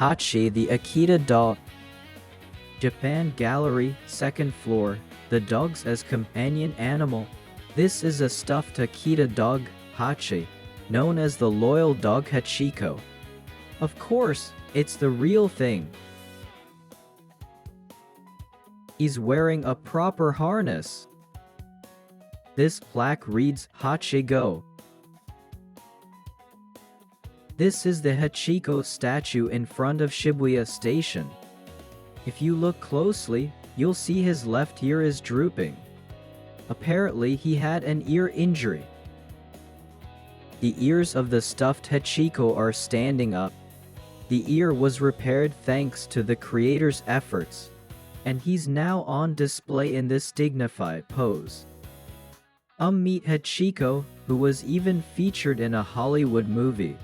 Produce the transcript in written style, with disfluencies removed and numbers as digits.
Hachi, the Akita dog. Japan Gallery, 2nd floor, the dogs as companion animal. This is a stuffed Akita dog, Hachi, known as the loyal dog Hachiko. Of course, it's the real thing. He's wearing a proper harness. This plaque reads Hachiko. This is the Hachiko statue in front of Shibuya Station. If you look closely, you'll see his left ear is drooping. Apparently he had an ear injury. The ears of the stuffed Hachiko are standing up. The ear was repaired thanks to the creator's efforts, and he's now on display in this dignified pose. Meet Hachiko, who was even featured in a Hollywood movie.